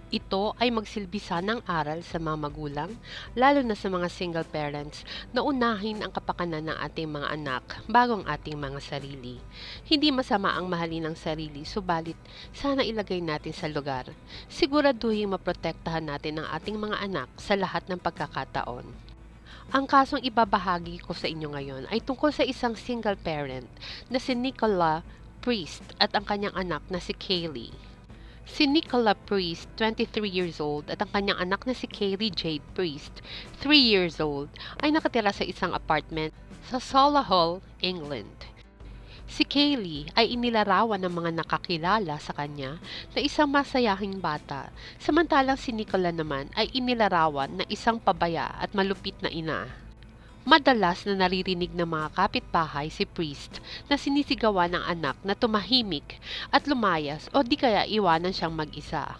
Ito ay magsilbi sanang aral sa mga magulang, lalo na sa mga single parents, na unahin ang kapakanan ng ating mga anak bago ang ating mga sarili. Hindi masama ang mahalin ang sarili, subalit sana ilagay natin sa lugar. Siguraduhin maprotektahan natin ang ating mga anak sa lahat ng pagkakataon. Ang kasong ibabahagi ko sa inyo ngayon ay tungkol sa isang single parent na si Nicola Priest at ang kanyang anak na si Kaylee. Si Nicola Priest, 23 years old, at ang kanyang anak na si Kaylee Jade Priest, 3 years old, ay nakatira sa isang apartment sa Solihull, England. Si Kaylee ay inilarawan ng mga nakakilala sa kanya na isang masayahing bata, samantalang si Nicola naman ay inilarawan na isang pabaya at malupit na ina. Madalas na naririnig ng mga kapitbahay si Priest na sinisigawan ng anak na tumahimik at lumayas o di kaya iwanan siyang mag-isa.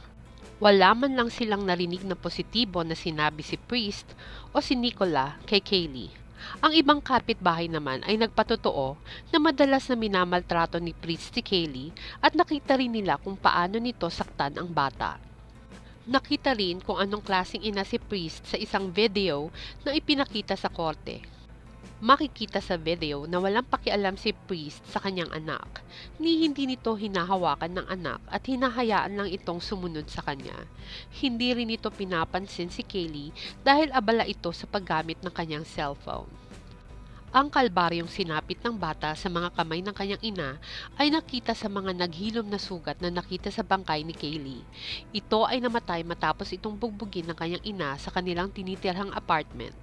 Wala man lang silang narinig na positibo na sinabi si Priest o si Nicola kay Kaylee. Ang ibang kapitbahay naman ay nagpatotoo na madalas na minamaltrato ni Priest si Kaylee at nakita rin nila kung paano nito saktan ang bata. Nakita rin kung anong klaseng ina si Priest sa isang video na ipinakita sa korte. Makikita sa video na walang pakialam si Priest sa kanyang anak, ni hindi nito hinahawakan ng anak at hinahayaan lang itong sumunod sa kanya. Hindi rin ito pinapansin si Kaylee dahil abala ito sa paggamit ng kanyang cellphone. Ang kalbaryong sinapit ng bata sa mga kamay ng kanyang ina ay nakita sa mga naghilom na sugat na nakita sa bangkay ni Kaylee. Ito ay namatay matapos itong bugbugin ng kanyang ina sa kanilang tinitirhang apartment.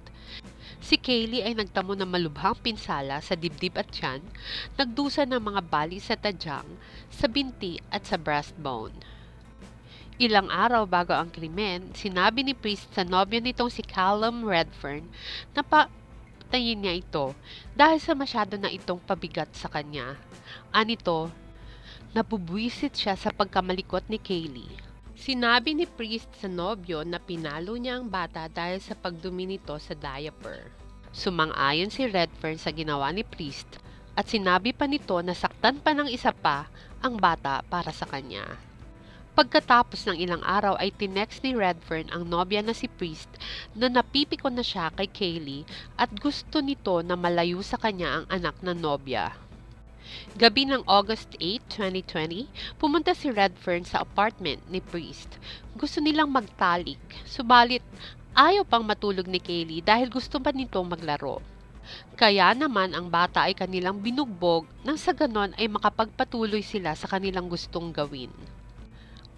Si Kaylee ay nagtamo ng malubhang pinsala sa dibdib at tiyan, nagdusa ng mga bali sa tadyang, sa binti at sa breastbone. Ilang araw bago ang krimen, sinabi ni Priest sa nobyo nitong si Callum Redfern na patayin niya ito dahil sa masyado na itong pabigat sa kanya. Anito, nabubwisit siya sa pagkamalikot ni Kaylee. Sinabi ni Priest sa nobyo na pinalo niya ang bata dahil sa pagdumi nito sa diaper. Sumang-ayon si Redfern sa ginawa ni Priest at sinabi pa nito na saktan pa ng isa pa ang bata para sa kanya. Pagkatapos ng ilang araw ay tinext ni Redfern ang nobya na si Priest na napipikon na siya kay Kaylee at gusto nito na malayo sa kanya ang anak ng nobya. Gabi ng August 8, 2020, pumunta si Redfern sa apartment ni Priest. Gusto nilang magtalik, subalit ayaw pang matulog ni Kaylee dahil gusto pa nitong maglaro. Kaya naman ang bata ay kanilang binugbog nang sa ganon ay makapagpatuloy sila sa kanilang gustong gawin.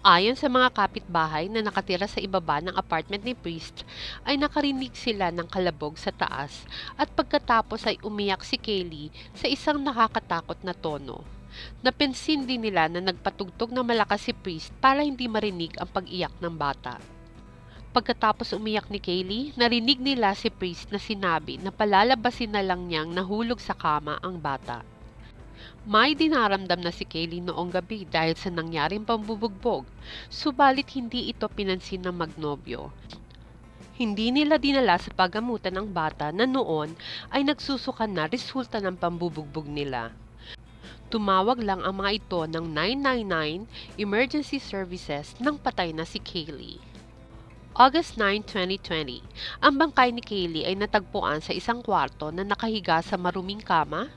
Ayon sa mga kapitbahay na nakatira sa ibaba ng apartment ni Priest, ay nakarinig sila ng kalabog sa taas at pagkatapos ay umiyak si Kaylee sa isang nakakatakot na tono. Napansin din nila na nagpatugtog ng malakas si Priest para hindi marinig ang pag-iyak ng bata. Pagkatapos umiyak ni Kaylee, narinig nila si Priest na sinabi na palalabasin na lang niyang nahulog sa kama ang bata. May dinaramdam na si Kaylee noong gabi dahil sa nangyaring pambubugbog, subalit hindi ito pinansin ng magnobyo. Hindi nila dinala sa paggamutan ng bata na noon ay nagsusuka na resulta ng pambubugbog nila. Tumawag lang ang mga ito ng 999 Emergency Services nang patay na si Kaylee. August 9, 2020, ang bangkay ni Kaylee ay natagpuan sa isang kwarto na nakahiga sa maruming kama,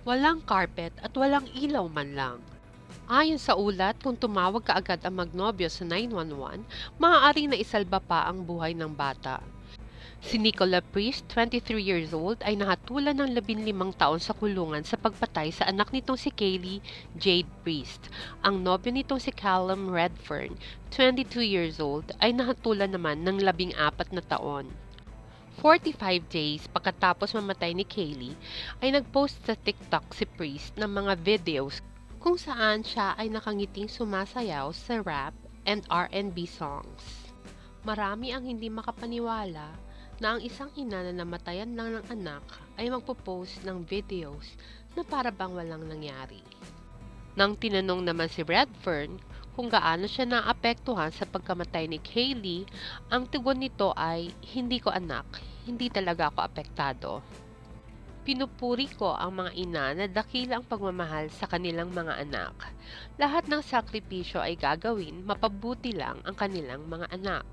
walang carpet at walang ilaw man lang. Ayon sa ulat, kung tumawag kaagad ang magnobyo sa 911, maaaring naisalba pa ang buhay ng bata. Si Nicola Priest, 23 years old, ay nahatulan ng 15 taon sa kulungan sa pagpatay sa anak nitong si Kaylee Jade Priest. Ang nobyo nitong si Callum Redfern, 22 years old, ay nahatulan naman ng 14 na taon. 45 days pagkatapos mamatay ni Kaylee, ay nagpost sa TikTok si Priest ng mga videos kung saan siya ay nakangiting sumasayaw sa rap and R&B songs. Marami ang hindi makapaniwala na ang isang ina na namatayan lang ng anak ay magpo-post ng videos na para bang walang nangyari. Nang tinanong naman si Redfern kung gaano siya naapektuhan sa pagkamatay ni Kaylee, ang tugon nito ay, "Hindi ko anak, hindi talaga ako apektado." Pinupuri ko ang mga ina na dakilang pagmamahal sa kanilang mga anak. Lahat ng sakripisyo ay gagawin, mapabuti lang ang kanilang mga anak.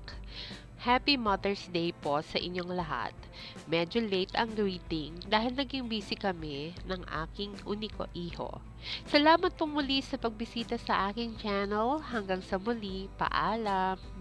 Happy Mother's Day po sa inyong lahat. Medyo late ang greeting dahil naging busy kami ng aking uniko iho. Salamat po muli sa pagbisita sa aking channel. Hanggang sa muli, paalam!